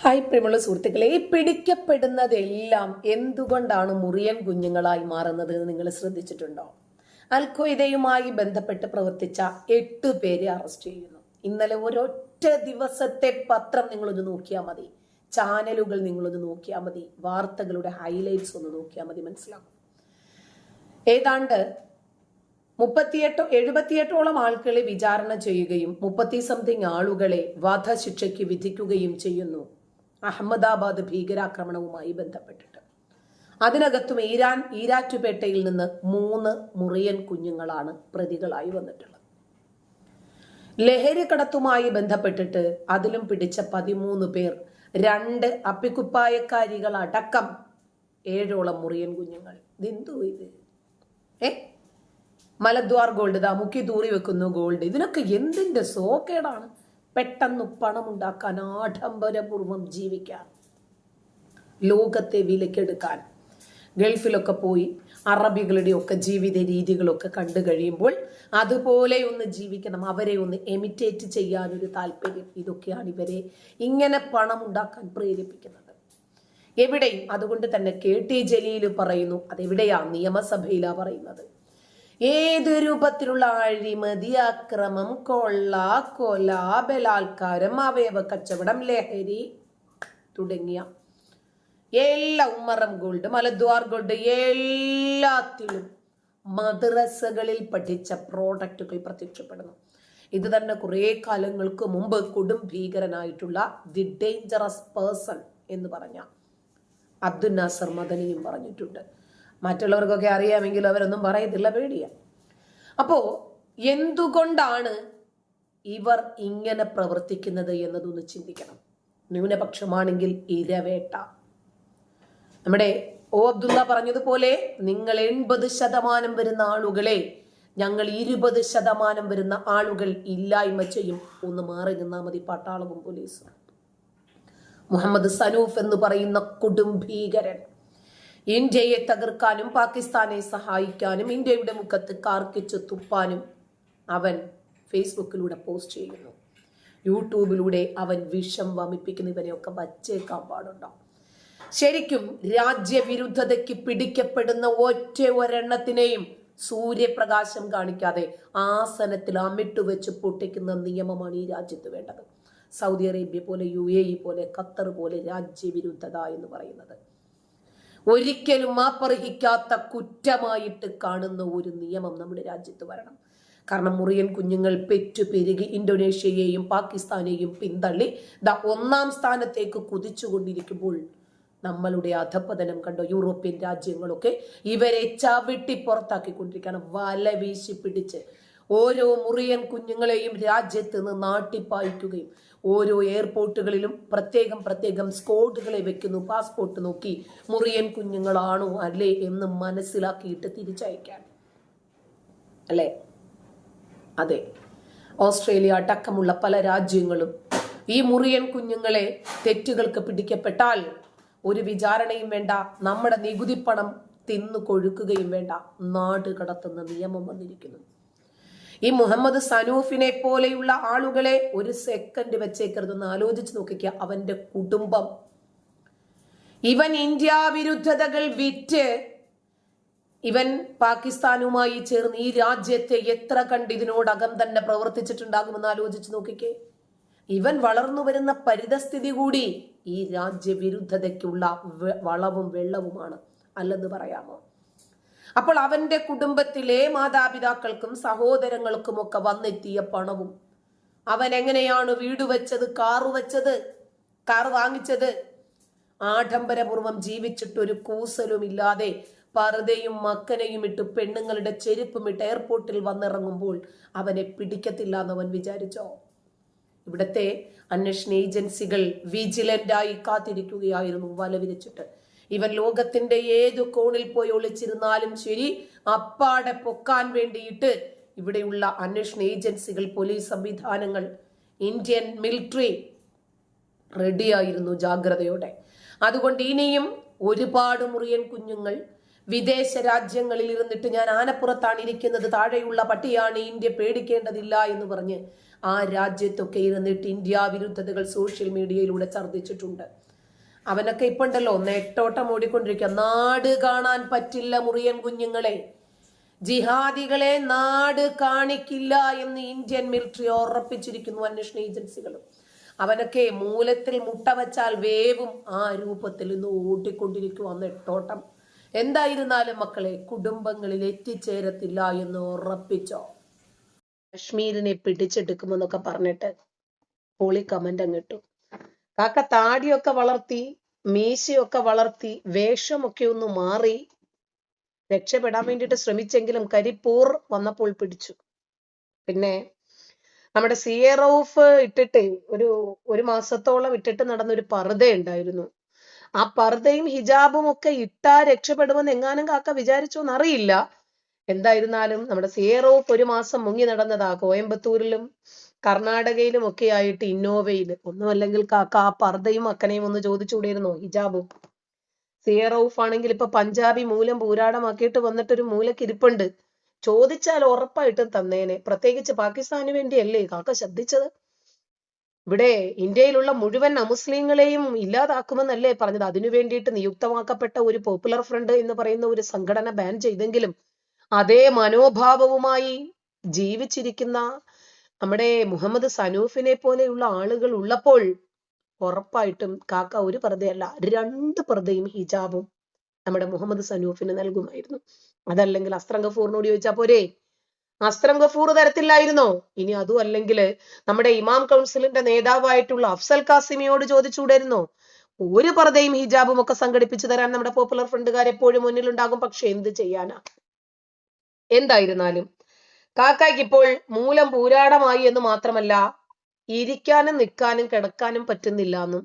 Hi പ്രിയമുള്ള സുഹൃത്തുക്കളെ, ഈ പിടിക്കപ്പെടുന്നതെല്ലാം എന്തുകൊണ്ടാണ് മുറിയൻ കുഞ്ഞുങ്ങളായി മാറുന്നത് എന്ന് നിങ്ങൾ ശ്രദ്ധിച്ചിട്ടുണ്ടോ? അൽ ഖ്വയ്ദയുമായി ബന്ധപ്പെട്ട് പ്രവർത്തിച്ച 8 പേരെ അറസ്റ്റ് ചെയ്യുന്നു. ഇന്നലെ ഒരൊറ്റ ദിവസത്തെ പത്രം നിങ്ങളൊന്ന് നോക്കിയാൽ മതി, ചാനലുകൾ നിങ്ങളൊന്ന് നോക്കിയാൽ മതി, വാർത്തകളുടെ ഹൈലൈറ്റ്സ് ഒന്ന് നോക്കിയാൽ മതി, മനസ്സിലാകും. ഏതാണ്ട് 78ഓളം ആളുകളെ വിചാരണ ചെയ്യുകയും 30 ആളുകളെ വധശിക്ഷയ്ക്ക് വിധിക്കുകയും ചെയ്യുന്നു അഹമ്മദാബാദ് ഭീകരാക്രമണവുമായി ബന്ധപ്പെട്ടിട്ട്. അതിനകത്തും ഈരാറ്റുപേട്ടയിൽ നിന്ന് 3 മുറിയൻ കുഞ്ഞുങ്ങളാണ് പ്രതികളായി വന്നിട്ടുള്ളത്. ലഹരി കടത്തുമായി ബന്ധപ്പെട്ടിട്ട് അതിലും പിടിച്ച 13 പേർ, 2 അപ്പിക്കുപ്പായക്കാരികൾ അടക്കം 7ഓളം മുറിയൻ കുഞ്ഞുങ്ങൾ. ഇതെന്തു ഇത്? മലദ്വാർ ഗോൾഡ്, മുക്കി തൂറി വെക്കുന്നു ഗോൾഡ്. ഇതിനൊക്കെ എന്തിന്റെ സോക്കേടാണ്? പെട്ടെന്ന് പണമുണ്ടാക്കാൻ, ആഡംബരപൂർവം ജീവിക്കാൻ, ലോകത്തെ വിലക്കെടുക്കാൻ, ഗൾഫിലൊക്കെ പോയി അറബികളുടെ ഒക്കെ ജീവിത രീതികളൊക്കെ കണ്ടു കഴിയുമ്പോൾ അതുപോലെ ഒന്ന് ജീവിക്കണം, അവരെ ഒന്ന് എമിറ്റേറ്റ് ചെയ്യാനൊരു താല്പര്യം. ഇതൊക്കെയാണ് ഇവരെ ഇങ്ങനെ പണം ഉണ്ടാക്കാൻ പ്രേരിപ്പിക്കുന്നത്. എവിടെയും. അതുകൊണ്ട് തന്നെ KT ജലീൽ പറയുന്നു, അതെവിടെയാ? നിയമസഭയിലാ പറയുന്നത്. ഏത് രൂപത്തിലുള്ള അഴിമതി, അക്രമം, കൊള്ള, കൊല, ബലാത്കാരം, അവയവ കച്ചവടം, ലഹരി തുടങ്ങിയ എല്ലാ, ഉമ്മറം ഗോൾഡ്, മലദ്വാർ ഗോൾഡ്, എല്ലാത്തിലും മദ്രസകളിൽ പഠിച്ച പ്രോഡക്റ്റുകൾ പ്രത്യക്ഷപ്പെടുന്നു. ഇത് തന്നെ കുറെ കാലങ്ങൾക്ക് മുമ്പ് കൊടും ഭീകരനായിട്ടുള്ള ദി ഡേഞ്ചറസ് പേഴ്സൺ എന്ന് പറഞ്ഞ അബ്ദുൽ നാസർ മദനിയും പറഞ്ഞിട്ടുണ്ട്. മറ്റുള്ളവർക്കൊക്കെ അറിയാമെങ്കിൽ അവരൊന്നും പറയത്തില്ല, പേടിയാ. അപ്പോ എന്തുകൊണ്ടാണ് ഇവർ ഇങ്ങനെ പ്രവർത്തിക്കുന്നത് എന്നതൊന്ന് ചിന്തിക്കണം. ന്യൂനപക്ഷമാണെങ്കിൽ ഇരവേട്ട. നമ്മുടെ അബ്ദുള്ള പറഞ്ഞതുപോലെ, നിങ്ങൾ 80% വരുന്ന ആളുകളെ ഞങ്ങൾ 20% വരുന്ന ആളുകൾ ഇല്ലായ്മ ചെയ്യും. ഒന്ന് മാറി നിന്നാൽ മതി പട്ടാളവും പോലീസും. മുഹമ്മദ് സനൂഫ് എന്ന് പറയുന്ന കൊടും ഭീകരൻ ഇന്ത്യയെ തകർക്കാനും പാകിസ്ഥാനെ സഹായിക്കാനും ഇന്ത്യയുടെ മുഖത്ത് കാർക്കിച്ച് തുപ്പാനും അവൻ ഫേസ്ബുക്കിലൂടെ പോസ്റ്റ് ചെയ്യുന്നു. യൂട്യൂബിലൂടെ അവൻ വിഷം വമിപ്പിക്കുന്ന ഇവനെയൊക്കെ വച്ചേക്കാൻ പാടുണ്ടോ? ശരിക്കും രാജ്യവിരുദ്ധതയ്ക്ക് പിടിക്കപ്പെടുന്ന ഒരെണ്ണത്തിനെയും സൂര്യപ്രകാശം കാണിക്കാതെ ആസനത്തിൽ അമിട്ട് വെച്ച് പൊട്ടിക്കുന്ന നിയമമാണ് ഈ രാജ്യത്ത് വേണ്ടത്. സൗദി അറേബ്യ പോലെ, UAE പോലെ, ഖത്തർ പോലെ രാജ്യവിരുദ്ധത എന്ന് പറയുന്നത് ഒരിക്കലും മാപ്പർഹിക്കാത്ത കുറ്റമായിട്ട് കാണുന്ന ഒരു നിയമം നമ്മുടെ രാജ്യത്ത് വരണം. കാരണം മുറിയൻ കുഞ്ഞുങ്ങൾ പെരുകി ഇന്തോനേഷ്യയെയും പാകിസ്ഥാനെയും പിന്തള്ളി 1ാം സ്ഥാനത്തേക്ക് കുതിച്ചുകൊണ്ടിരിക്കുമ്പോൾ നമ്മളുടെ അധപ്പതനം കണ്ടോ? യൂറോപ്യൻ രാജ്യങ്ങളൊക്കെ ഇവരെ ചവിട്ടി പുറത്താക്കിക്കൊണ്ടിരിക്കുകയാണ്. വല വീശി പിടിച്ച് ഓരോ മുറിയൻ കുഞ്ഞുങ്ങളെയും രാജ്യത്ത് നിന്ന് നാട്ടിപ്പായിക്കുകയും ഓരോ എയർപോർട്ടുകളിലും പ്രത്യേകം സ്ക്വാഡുകളെ വെക്കുന്നു. പാസ്പോർട്ട് നോക്കി മുറിയൻ കുഞ്ഞുങ്ങളാണോ അല്ലേ എന്ന് മനസ്സിലാക്കിയിട്ട് തിരിച്ചയക്കാൻ, അല്ലേ? അതെ, ഓസ്ട്രേലിയ അടക്കമുള്ള പല രാജ്യങ്ങളും ഈ മുറിയൻ കുഞ്ഞുങ്ങളെ തെറ്റുകൾക്ക് പിടിക്കപ്പെട്ടാൽ ഒരു വിചാരണയും വേണ്ട, നമ്മുടെ നികുതി പണം തിന്നു കൊഴുക്കുകയും വേണ്ട, നാട് കടത്തുന്ന നിയമം വന്നിരിക്കുന്നു. ഈ മുഹമ്മദ് സനൂഫിനെ പോലെയുള്ള ആളുകളെ ഒരു സെക്കൻഡ് വെച്ചേക്കരുതെന്ന് ആലോചിച്ച് നോക്കിക്കുക. അവന്റെ കുടുംബം, ഇവൻ ഇന്ത്യ വിരുദ്ധതകൾ വിറ്റ് ഇവൻ പാകിസ്ഥാനുമായി ചേർന്ന് ഈ രാജ്യത്തെ എത്ര കണ്ട് ഇതിനോടകം തന്നെ പ്രവർത്തിച്ചിട്ടുണ്ടാകുമെന്ന് ആലോചിച്ച് നോക്കിക്കേ. ഇവൻ വളർന്നു വരുന്ന പരിതസ്ഥിതി കൂടി ഈ രാജ്യവിരുദ്ധതയ്ക്കുള്ള വളവും വെള്ളവുമാണ്, അല്ലെന്ന് പറയാമോ? അപ്പോൾ അവന്റെ കുടുംബത്തിലെ മാതാപിതാക്കൾക്കും സഹോദരങ്ങൾക്കും ഒക്കെ വന്നെത്തിയ പണവും, അവൻ എങ്ങനെയാണ് വീട് വെച്ചത്, കാർ വാങ്ങിച്ചത്, ആഡംബരപൂർവം ജീവിച്ചിട്ടൊരു കൂസലും ഇല്ലാതെ പർദ്ദയും മക്കനയും ഇട്ട് പെണ്ണുങ്ങളുടെ ചെരുപ്പും ഇട്ട് എയർപോർട്ടിൽ വന്നിറങ്ങുമ്പോൾ അവനെ പിടിക്കത്തില്ല എന്നവൻ വിചാരിച്ചോ? ഇവിടത്തെ അന്വേഷണ ഏജൻസികൾ വിജിലന്റായി കാത്തിരിക്കുകയായിരുന്നു വല വിരിച്ചിട്ട്. ഇവൻ ലോകത്തിന്റെ ഏതു കോണിൽ പോയി ഒളിച്ചിരുന്നാലും ശരി, അപ്പാടെ പൊക്കാൻ വേണ്ടിയിട്ട് ഇവിടെയുള്ള അന്വേഷണ ഏജൻസികൾ, പോലീസ് സംവിധാനങ്ങൾ, ഇന്ത്യൻ മിലിറ്ററി റെഡിയായിരുന്നു ജാഗ്രതയോടെ. അതുകൊണ്ട് ഇനിയും ഒരുപാട് മുറിയൻ കുഞ്ഞുങ്ങൾ വിദേശ രാജ്യങ്ങളിൽ ഇരുന്നിട്ട് ഞാൻ ആനപ്പുറത്താണ് ഇരിക്കുന്നത്, താഴെയുള്ള പട്ടിയാണ്, ഇന്ത്യ പേടിക്കേണ്ടതില്ല എന്ന് പറഞ്ഞ് ആ രാജ്യത്തൊക്കെ ഇരുന്നിട്ട് ഇന്ത്യ വിരുദ്ധതകൾ സോഷ്യൽ മീഡിയയിലൂടെ ഛർദ്ദിച്ചിട്ടുണ്ട്. അവനൊക്കെ ഇപ്പൊ ഉണ്ടല്ലോ നെട്ടോട്ടം ഓടിക്കൊണ്ടിരിക്കുക. നാട് കാണാൻ പറ്റില്ല മുറിയൻ കുഞ്ഞുങ്ങളെ, ജിഹാദികളെ നാട് കാണിക്കില്ല എന്ന് ഇന്ത്യൻ മിലിറ്ററി ഉറപ്പിച്ചിരിക്കുന്നു, അന്വേഷണ ഏജൻസികളും. അവനൊക്കെ മൂലത്തിൽ മുട്ട വച്ചാൽ വേവും ആ രൂപത്തിൽ ഇന്ന് ഓടിക്കൊണ്ടിരിക്കുക നെട്ടോട്ടം. എന്തായിരുന്നാലും മക്കളെ, കുടുംബങ്ങളിൽ എത്തിച്ചേരത്തില്ല എന്ന് ഉറപ്പിച്ചോ. കാശ്മീരിനെ പിടിച്ചെടുക്കുമെന്നൊക്കെ പറഞ്ഞിട്ട് പൊളി കമന്റ് അങ്ങിട്ടു. കാക്ക താടിയൊക്കെ വളർത്തി, മീശയൊക്കെ വളർത്തി, വേഷമൊക്കെ ഒന്ന് മാറി രക്ഷപ്പെടാൻ വേണ്ടിയിട്ട് ശ്രമിച്ചെങ്കിലും കരിപ്പൂർ വന്നപ്പോൾ പിടിച്ചു. പിന്നെ നമ്മുടെ CA റൌഫ് ഇട്ടിട്ട് ഒരു മാസത്തോളം ഇട്ടിട്ട് നടന്നൊരു പർദ്ദ ഉണ്ടായിരുന്നു. ആ പർദ്ദയും ഹിജാബും ഒക്കെ ഇട്ടാ രക്ഷപ്പെടുമെന്ന് എങ്ങാനും കാക്ക വിചാരിച്ചോന്ന് അറിയില്ല. എന്തായിരുന്നാലും നമ്മുടെ CA റൌഫ് ഒരു മാസം മുങ്ങി നടന്നതാ കോയമ്പത്തൂരിലും കർണാടകയിലും ഒക്കെ ആയിട്ട് ഇന്നോവയിൽ. ഒന്നുമല്ലെങ്കിൽ കാക്ക ആ പർദ്ദയും അക്കനെയും ഒന്ന് ചോദിച്ചുകൂടിയിരുന്നോ, ഹിജാബും. CA റൌഫ് ആണെങ്കിൽ ഇപ്പൊ പഞ്ചാബി മൂലം പൂരാടമാക്കിയിട്ട് വന്നിട്ടൊരു മൂലക്കിരിപ്പുണ്ട്. ചോദിച്ചാൽ ഉറപ്പായിട്ടും തന്നേനെ. പ്രത്യേകിച്ച് പാകിസ്ഥാന് വേണ്ടിയല്ലേ കാക്ക ശബ്ദിച്ചത്. ഇവിടെ ഇന്ത്യയിലുള്ള മുഴുവൻ അമുസ്ലിങ്ങളെയും ഇല്ലാതാക്കുമെന്നല്ലേ പറഞ്ഞത്. അതിനു വേണ്ടിയിട്ട് നിയുക്തമാക്കപ്പെട്ട ഒരു പോപ്പുലർ ഫ്രണ്ട് എന്ന് പറയുന്ന ഒരു സംഘടന ബാൻ ചെയ്തെങ്കിലും അതേ മനോഭാവവുമായി ജീവിച്ചിരിക്കുന്ന നമ്മുടെ മുഹമ്മദ് സനൂഫിനെ പോലെയുള്ള ആളുകൾ ഉള്ളപ്പോൾ ഉറപ്പായിട്ടും കാക്ക ഒരു പർദ്ദയല്ല 2 പർദ്ദയും ഹിജാബും നമ്മുടെ മുഹമ്മദ് സനൂഫിന് നൽകുമായിരുന്നു. അതല്ലെങ്കിൽ അസ്ത്രം ഗഫൂറിനോട് ചോദിച്ചാ പോരെ, അസ്ത്രം ഗഫൂർ തരത്തില്ലായിരുന്നോ? ഇനി അതും അല്ലെങ്കിൽ നമ്മുടെ ഇമാം കൗൺസിലിന്റെ നേതാവായിട്ടുള്ള അഫ്സൽ കാസിമിയോട് ചോദിച്ചുകൂടായിരുന്നോ? ഒരു പർദ്ദയും ഹിജാബും ഒക്കെ സംഘടിപ്പിച്ചു തരാൻ നമ്മുടെ പോപ്പുലർ ഫ്രണ്ടുകാർ എപ്പോഴും മുന്നിലുണ്ടാകും. പക്ഷെ എന്ത് ചെയ്യാനാ. എന്തായിരുന്നാലും കാക്കായ്ക്ക് ഇപ്പോൾ മൂലം പൂരാടമായി എന്ന് മാത്രമല്ല, ഇരിക്കാനും നിൽക്കാനും കിടക്കാനും പറ്റുന്നില്ല എന്നും,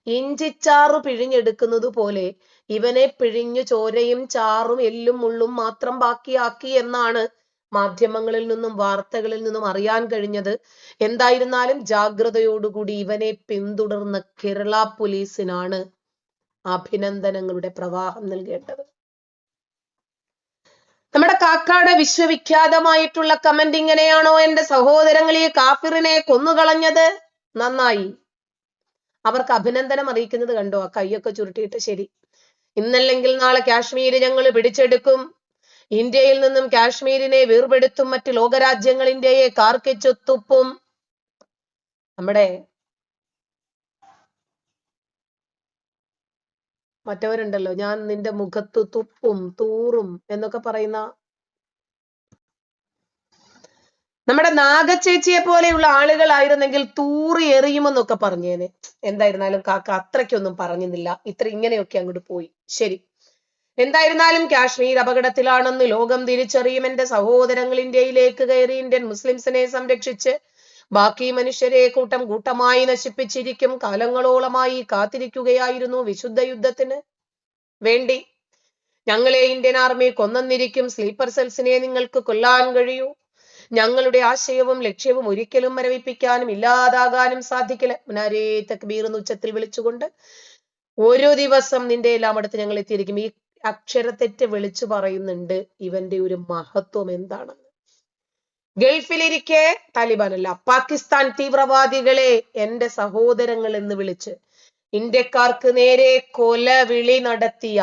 ഇഞ്ചിച്ചാറ് പിഴിഞ്ഞെടുക്കുന്നത് പോലെ ഇവനെ പിഴിഞ്ഞു ചോരയും ചാറും എല്ലും മുള്ളും മാത്രം ബാക്കിയാക്കി എന്നാണ് മാധ്യമങ്ങളിൽ നിന്നും വാർത്തകളിൽ നിന്നും അറിയാൻ കഴിഞ്ഞത്. എന്തായിരുന്നാലും ജാഗ്രതയോടുകൂടി ഇവനെ പിന്തുടർന്ന കേരള പോലീസിനാണ് അഭിനന്ദനങ്ങളുടെ പ്രവാഹം നൽകേണ്ടത്. നമ്മുടെ കാക്കാടെ വിശ്വവിഖ്യാതമായിട്ടുള്ള കമന്റ് ഇങ്ങനെയാണോ, എന്റെ സഹോദരങ്ങളെ കാഫിറിനെ കൊന്നുകളഞ്ഞത് നന്നായി. അവർക്ക് അഭിനന്ദനം അറിയിക്കുന്നത് കണ്ടോ, ആ കൈയൊക്കെ ചുരുട്ടിയിട്ട്. ശരി, ഇന്നല്ലെങ്കിൽ നാളെ കാശ്മീര് ഞങ്ങൾ പിടിച്ചെടുക്കും, ഇന്ത്യയിൽ നിന്നും കാശ്മീരിനെ വേർപെടുത്തും, മറ്റ് ലോകരാജ്യങ്ങൾ ഇന്ത്യയെ കാർക്കിച്ചൊത്തുപ്പും. നമ്മുടെ മറ്റവരുണ്ടല്ലോ, ഞാൻ നിന്റെ മുഖത്ത് തുപ്പും തൂറും എന്നൊക്കെ പറയുന്ന നമ്മുടെ നാഗച്ചേച്ചിയെ പോലെയുള്ള ആളുകളായിരുന്നെങ്കിൽ തൂറി എറിയുമെന്നൊക്കെ പറഞ്ഞേനെ. എന്തായിരുന്നാലും കാക്ക അത്രയ്ക്കൊന്നും പറഞ്ഞില്ല, ഇങ്ങനെയൊക്കെ അങ്ങോട്ട് പോയി. ശരി, എന്തായിരുന്നാലും കാശ്മീർ അപകടത്തിലാണെന്ന് ലോകം തിരിച്ചറിയും. എന്റെ സഹോദരങ്ങൾ ഇന്ത്യയിലേക്ക് കയറി ഇന്ത്യൻ മുസ്ലിംസിനെ സംരക്ഷിച്ച് ബാക്കി മനുഷ്യരെ കൂട്ടം കൂട്ടമായി നശിപ്പിച്ചിരിക്കും. കാലങ്ങളോളമായി കാത്തിരിക്കുകയായിരുന്നു വിശുദ്ധ യുദ്ധത്തിന് വേണ്ടി. ഞങ്ങളെ ഇന്ത്യൻ ആർമി കൊന്നിരിക്കും. സ്ലീപ്പർ സെൽസിനെ നിങ്ങൾക്ക് കൊല്ലാൻ കഴിയൂ. ഞങ്ങളുടെ ആശയവും ലക്ഷ്യവും ഒരിക്കലും മരവിപ്പിക്കാനും ഇല്ലാതാകാനും സാധിക്കില്ല. മുനാരേ തക്ബീർ എന്ന് ഉച്ചത്തിൽ വിളിച്ചുകൊണ്ട് ഓരോ ദിവസം നിന്റെ എല്ലാം അടുത്ത് ഞങ്ങൾ എത്തിയിരിക്കും. ഈ അക്ഷരത്തെറ്റ് വിളിച്ചു പറയുന്നുണ്ട് ഇവന്റെ ഒരു മഹത്വം എന്താണെന്ന്. ഗൾഫിലിരിക്കെ താലിബാനല്ല, പാകിസ്ഥാൻ തീവ്രവാദികളെ എന്റെ സഹോദരങ്ങൾ എന്ന് വിളിച്ച് ഇന്ത്യക്കാർക്ക് നേരെ കൊലവിളി നടത്തിയ,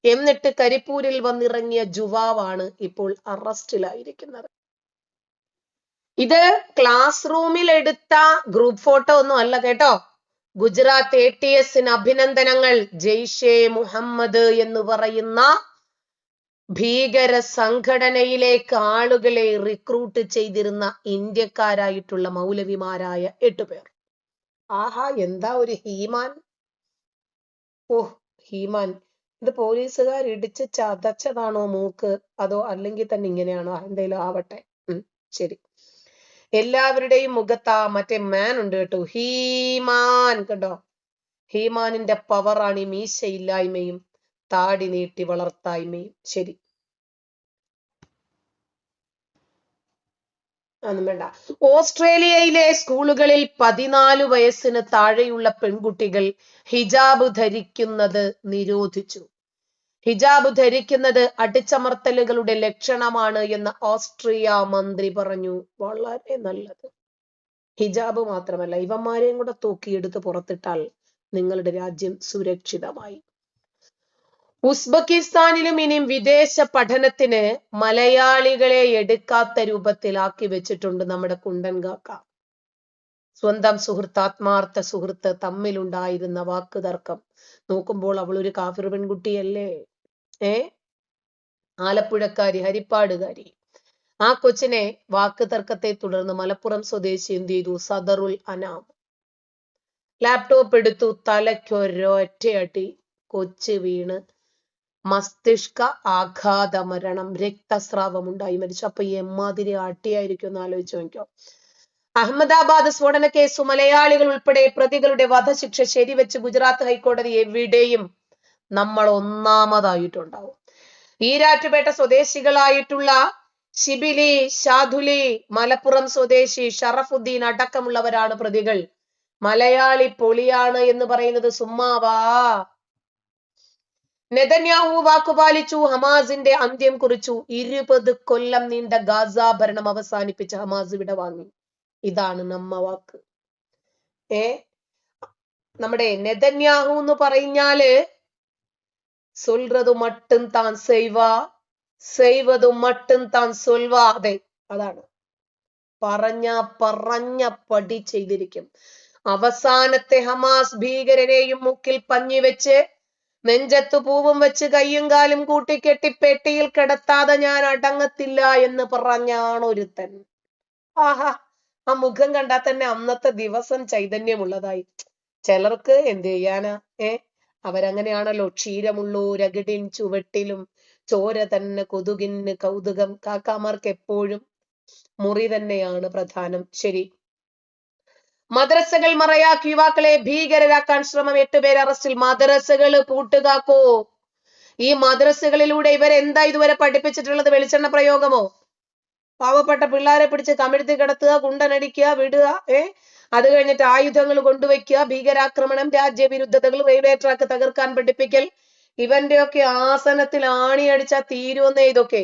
എന്നിട്ട് കരിപ്പൂരിൽ വന്നിറങ്ങിയ ജുവാവാണ് ഇപ്പോൾ അറസ്റ്റിലായിരിക്കുന്നത്. ഇത് ക്ലാസ് റൂമിൽ എടുത്ത ഗ്രൂപ്പ് ഫോട്ടോ ഒന്നും അല്ല കേട്ടോ. ഗുജറാത്ത് ATSന് അഭിനന്ദനങ്ങൾ. ജെയ്ഷെ മുഹമ്മദ് എന്ന് പറയുന്ന ഭീകര സംഘടനയിലേക്ക് ആളുകളെ റിക്രൂട്ട് ചെയ്തിരുന്ന ഇന്ത്യക്കാരായിട്ടുള്ള മൗലവിമാരായ 8 പേർ. ആഹാ, എന്താ ഒരു ഹീമാൻ. ഹീമാൻ, ഇത് പോലീസുകാർ ഇടിച്ച് ചതച്ചതാണോ മൂക്ക്, അതോ അല്ലെങ്കിൽ തന്നെ ഇങ്ങനെയാണോ? എന്തെങ്കിലും ആവട്ടെ. ശരി, എല്ലാവരുടെയും മുഖത്ത് മറ്റേ മാൻ ഉണ്ട് കേട്ടോ, ഹീമാൻ. കണ്ടോ, ഹീമാനിന്റെ പവറാണ് ഈ മീശയില്ലായ്മയും താടി നീട്ടി വളർത്തായ്മയും. ശരി, ഒന്നും വേണ്ട. ഓസ്ട്രേലിയയിലെ സ്കൂളുകളിൽ 14 വയസ്സിന് താഴെയുള്ള പെൺകുട്ടികൾ ഹിജാബ് ധരിക്കുന്നത് നിരോധിച്ചു. ഹിജാബ് ധരിക്കുന്നത് അടിച്ചമർത്തലുകളുടെ ലക്ഷണമാണ് എന്ന് ഓസ്ട്രിയ മന്ത്രി പറഞ്ഞു. വളരെ നല്ലത്. ഹിജാബ് മാത്രമല്ല, ഇവന്മാരെയും കൂടെ തൂക്കിയെടുത്ത് പുറത്തിട്ടാൽ നിങ്ങളുടെ രാജ്യം സുരക്ഷിതമായി. ഉസ്ബെക്കിസ്ഥാനിലും ഇനിയും വിദേശ പഠനത്തിന് മലയാളികളെ എടുക്കാത്ത രൂപത്തിലാക്കി വെച്ചിട്ടുണ്ട് നമ്മുടെ കുണ്ടൻ കാക്ക. സ്വന്തം സുഹൃത്ത്, ആത്മാർത്ഥ സുഹൃത്ത് തമ്മിലുണ്ടായിരുന്ന വാക്കുതർക്കം നോക്കുമ്പോൾ അവൾ ഒരു കാഫിർ പെൺകുട്ടിയല്ലേ. ആലപ്പുഴക്കാരി, ഹരിപ്പാടുകാരി. ആ കൊച്ചിനെ വാക്കുതർക്കത്തെ തുടർന്ന് മലപ്പുറം സ്വദേശി എന്ത് ചെയ്തു? സദറുൽ അനാം ലാപ്ടോപ്പ് എടുത്തു, തലയ്ക്കൊരൊറ്റയടി, കൊച്ച് വീണ് മസ്തിഷ്ക ആഘാത മരണം, രക്തസ്രാവം ഉണ്ടായി മരിച്ചു. അപ്പൊ എമ്മാതിരി അട്ടിയായിരിക്കും എന്ന് ആലോചിച്ച് നോക്കിയോ. അഹമ്മദാബാദ് സ്ഫോടന കേസ് മലയാളികൾ ഉൾപ്പെടെ പ്രതികളുടെ വധശിക്ഷ ശരിവെച്ച് ഗുജറാത്ത് ഹൈക്കോടതി എവിടെയും നമ്മൾ ഒന്നാമതായിട്ടുണ്ടാവും. ഈരാറ്റുപേട്ട സ്വദേശികളായിട്ടുള്ള ഷിബിലി, ഷാദുലി, മലപ്പുറം സ്വദേശി ഷറഫുദ്ദീൻ അടക്കമുള്ളവരാണ് പ്രതികൾ. മലയാളി പൊളിയാണ് എന്ന് പറയുന്നത് സുമ്മാവാ. നെതന്യാഹു വാക്കുപാലിച്ചു, ഹമാസിന്റെ അന്ത്യം കുറിച്ചു. 20 കൊല്ലം നീണ്ട ഗാസ ഭരണം അവസാനിപ്പിച്ച ഹമാസ് വിടവാങ്ങി. ഇതാണ് നമ്മ വാക്ക്. നമ്മുടെ നെതന്യാഹു എന്ന് പറഞ്ഞാല് സൊൽറതു മട്ടും താൻ സെയ്വാ, സെയ്വതു മട്ടും താൻ സൊൽവാ. അതെ, അതാണ്. പറഞ്ഞ പടി ചെയ്തിരിക്കും. അവസാനത്തെ ഹമാസ് ഭീകരരെയും മുക്കിൽ പഞ്ഞി വെച്ച് നെഞ്ചത്തു പൂവും വെച്ച് കയ്യും കാലും കൂട്ടിക്കെട്ടി പെട്ടിയിൽ കിടത്താതെ ഞാൻ അടങ്ങത്തില്ല എന്ന് പറഞ്ഞാണ് ഒരുത്തൻ. ആഹാ, ആ മുഖം കണ്ടാൽ തന്നെ അന്നത്തെ ദിവസം ചൈതന്യമുള്ളതായി. ചിലർക്ക് എന്ത് ചെയ്യാനാ, അവരങ്ങനെയാണല്ലോ. ക്ഷീരമുള്ളൂരകിടിൻ ചുവട്ടിലും ചോര തന്നെ കൊതുകിന് കൗതുകം. കാക്കാമാർക്ക് എപ്പോഴും മുറി തന്നെയാണ് പ്രധാനം. ശരി, മദ്രസകൾ മറയാക്കി യുവാക്കളെ ഭീകരരാക്കാൻ ശ്രമം, 8 പേർ അറസ്റ്റിൽ. മദ്രസകൾ പൂട്ടുകാക്കോ? ഈ മദ്രസകളിലൂടെ ഇവരെന്താ ഇതുവരെ പഠിപ്പിച്ചിട്ടുള്ളത്? വെളിച്ചെണ്ണ പ്രയോഗമോ? പാവപ്പെട്ട പിള്ളേരെ പിടിച്ച് കമിഴ്ത്തി കിടത്തുക, കുണ്ടനടിക്കുക, വിടുക. അത് കഴിഞ്ഞിട്ട് ആയുധങ്ങൾ കൊണ്ടുവയ്ക്കുക, ഭീകരാക്രമണം, രാജ്യവിരുദ്ധതകൾ, റെയിൽവേ ട്രാക്ക് തകർക്കാൻ പഠിപ്പിക്കൽ. ഇവന്റെയൊക്കെ ആസനത്തിൽ ആണിയടിച്ചാ തീരുവന്നേ ഇതൊക്കെ.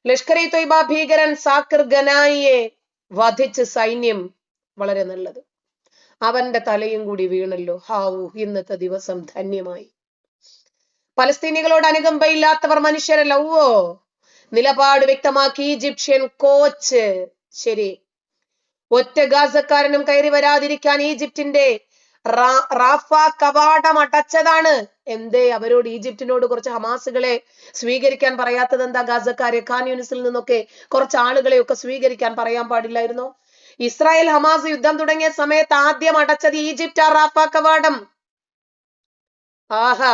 ലഷ്കർ ഇ തൊയ്ബ ഭീകരൻ സാക്കിർ ഗനായിയെ വധിച്ച് സൈന്യം. വളരെ നല്ലത്, അവന്റെ തലയും കൂടി വീണല്ലോ. ഹാവു, ഇന്നത്തെ ദിവസം ധന്യമായി. പലസ്തീനികളോട് അനുകമ്പയില്ലാത്തവർ മനുഷ്യരല്ല. നിലപാട് വ്യക്തമാക്കി ഈജിപ്ഷ്യൻ കോച്ച്. ശരി, ഒറ്റ ഗാസക്കാരനും കയറി വരാതിരിക്കാൻ ഈജിപ്തിന്റെ റാഫ കവാടം അടച്ചതാണ്. എന്തേ അവരോട്, ഈജിപ്തിനോട് കുറച്ച് ഹമാസുകളെ സ്വീകരിക്കാൻ പറയാത്തത് എന്താ? ഗാസക്കാരെ ഖാൻ യൂനിസിൽ നിന്നൊക്കെ കുറച്ച് ആളുകളെ ഒക്കെ സ്വീകരിക്കാൻ പറയാൻ പാടില്ലായിരുന്നോ? ഇസ്രായേൽ ഹമാസ് യുദ്ധം തുടങ്ങിയ സമയത്ത് ആദ്യം അടച്ചത് ഈജിപ്റ്റ് റാഫ കവാടം. ആഹാ,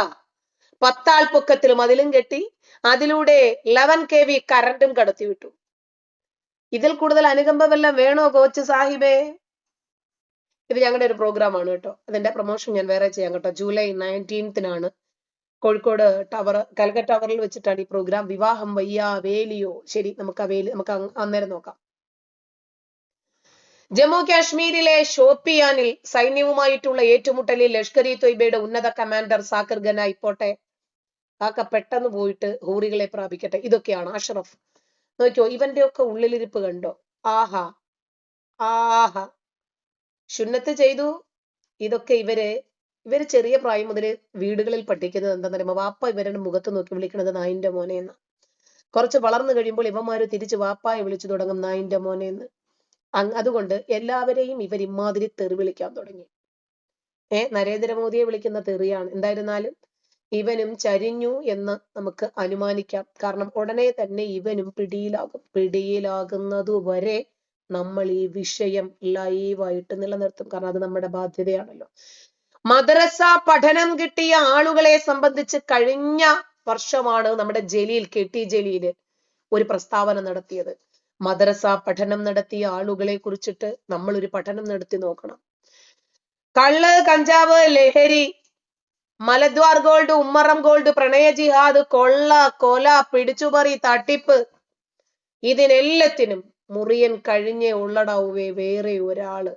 10 ആൾ പൊക്കത്തിലും അതിലും കെട്ടി, അതിലൂടെ 11 kV കറണ്ടും കടത്തിവിട്ടു. ഇതിൽ കൂടുതൽ അനുകമ്പ വല്ലതും വേണോ കോച്ച് സാഹിബേ? ഇത് ഞങ്ങളുടെ ഒരു പ്രോഗ്രാമാണ് കേട്ടോ. അതിന്റെ പ്രൊമോഷൻ ഞാൻ വേറെ ചെയ്യാം കേട്ടോ. ജൂലൈ 19 കോഴിക്കോട് ടവർ, കൽക്കട്ട ടവറിൽ വെച്ചിട്ടാണ് ഈ പ്രോഗ്രാം. വിവാഹം വയ്യ വേലിയോ. ശരി, നമുക്ക് അന്നേരം നോക്കാം. ജമ്മു കാശ്മീരിലെ ഷോപ്പിയാനിൽ സൈന്യവുമായിട്ടുള്ള ഏറ്റുമുട്ടലിൽ ലഷ്കർ ഇ തൊയ്ബയുടെ ഉന്നത കമാൻഡർ സാക്കിർ ഗനായി. പോട്ടെ, കാക്ക പെട്ടെന്ന് പോയിട്ട് ഹൂറികളെ പ്രാപിക്കട്ടെ. ഇതൊക്കെയാണ് അഷ്റഫ്. നോക്കിയോ, ഇവന്റെ ഒക്കെ ഉള്ളിലിരിപ്പ് കണ്ടോ? ആഹാ ആഹാ, സുന്നത്ത് ചെയ്തു. ഇതൊക്കെ ഇവര് ചെറിയ പ്രായം മുതൽ വീടുകളിൽ പഠിക്കുന്നത് എന്താ പറയുമ്പോ, വാപ്പ ഇവരുടെ മുഖത്ത് നോക്കി വിളിക്കുന്നത് നായിന്റെ മോനെ എന്ന്. കുറച്ച് വളർന്നു കഴിയുമ്പോൾ ഇവന്മാര് തിരിച്ച് വാപ്പായെ വിളിച്ചു തുടങ്ങും നായിന്റെ മോനെ എന്ന്. അതുകൊണ്ട് എല്ലാവരെയും ഇവർ ഇമാതിരി തെറി വിളിക്കാൻ തുടങ്ങി. നരേന്ദ്രമോദിയെ വിളിക്കുന്ന തെറിയാണ്. എന്തായിരുന്നാലും ഇവനും ചരിഞ്ഞു എന്ന് നമുക്ക് അനുമാനിക്കാം. കാരണം ഉടനെ തന്നെ ഇവനും പിടിയിലാകുന്നതുവരെ നമ്മൾ ഈ വിഷയം ലൈവായിട്ട് നിലനിർത്തും. കാരണം അത് നമ്മുടെ ബാധ്യതയാണല്ലോ. മദ്രസ പഠനം കിട്ടിയ ആളുകളെ സംബന്ധിച്ച് കഴിഞ്ഞ വർഷമാണ് നമ്മുടെ ജലീൽ, KT ജലീൽ ഒരു പ്രസ്താവന നടത്തിയത്. മദ്രസ പഠനം നടത്തിയ ആളുകളെ കുറിച്ചിട്ട് നമ്മൾ ഒരു പഠനം നടത്തി നോക്കണം. കള്ള്, കഞ്ചാവ്, ലഹരി, മലദ്വാർ ഗോൾഡ്, ഉമ്മറം ഗോൾഡ്, പ്രണയ ജിഹാദ്, കൊള്ള, കൊല, പിടിച്ചുപറി, തട്ടിപ്പ്, ഇതിനെല്ലാത്തിനും മുറിയൻ കഴിഞ്ഞേ ഉള്ളടാവുവേ വേറെ ഒരാള്.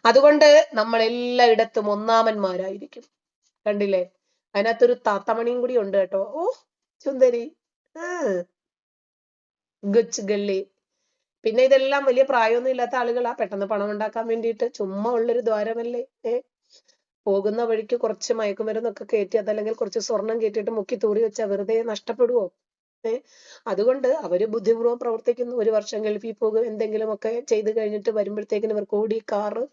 അതുകൊണ്ട് നമ്മൾ എല്ലായിടത്തും ഒന്നാമന്മാരായിരിക്കും. കണ്ടില്ലേ, അതിനകത്തൊരു താത്തമണിയും കൂടി ഉണ്ട് കേട്ടോ. ഓ സുന്ദരി, ഗച്ച് ഗള്ളി. പിന്നെ ഇതെല്ലാം വലിയ പ്രായമൊന്നും ഇല്ലാത്ത ആളുകളാ, പെട്ടെന്ന് പണം ഉണ്ടാക്കാൻ വേണ്ടിയിട്ട് ചുമ്മാ ഉള്ളൊരു ദ്വാരമല്ലേ. പോകുന്ന വഴിക്ക് കുറച്ച് മയക്കുമരുന്നൊക്കെ കയറ്റി, അതല്ലെങ്കിൽ കുറച്ച് സ്വർണം കയറ്റിയിട്ട് മുക്കി തൂറി വെച്ചാൽ വെറുതെ നഷ്ടപ്പെടുവോ? അതുകൊണ്ട് അവര് ബുദ്ധിപൂർവ്വം പ്രവർത്തിക്കുന്നു. 1 വർഷം ഗൾഫിൽ പോകും, എന്തെങ്കിലുമൊക്കെ ചെയ്ത് കഴിഞ്ഞിട്ട് വരുമ്പോഴത്തേക്കിന് ഇവർക്ക് ഓടി കാറ്,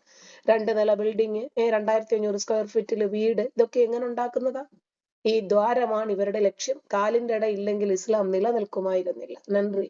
2 നില ബിൽഡിങ്, 2500 സ്ക്വയർ ഫീറ്റില് വീട്, ഇതൊക്കെ എങ്ങനെ ഉണ്ടാക്കുന്നതാ? ഈ ദ്വാരമാണ് ഇവരുടെ ലക്ഷ്യം. കാലിന്റെ ഇട ഇല്ലെങ്കിൽ ഇസ്ലാം നിലനിൽക്കുമായിരുന്നില്ല. നന്ദി.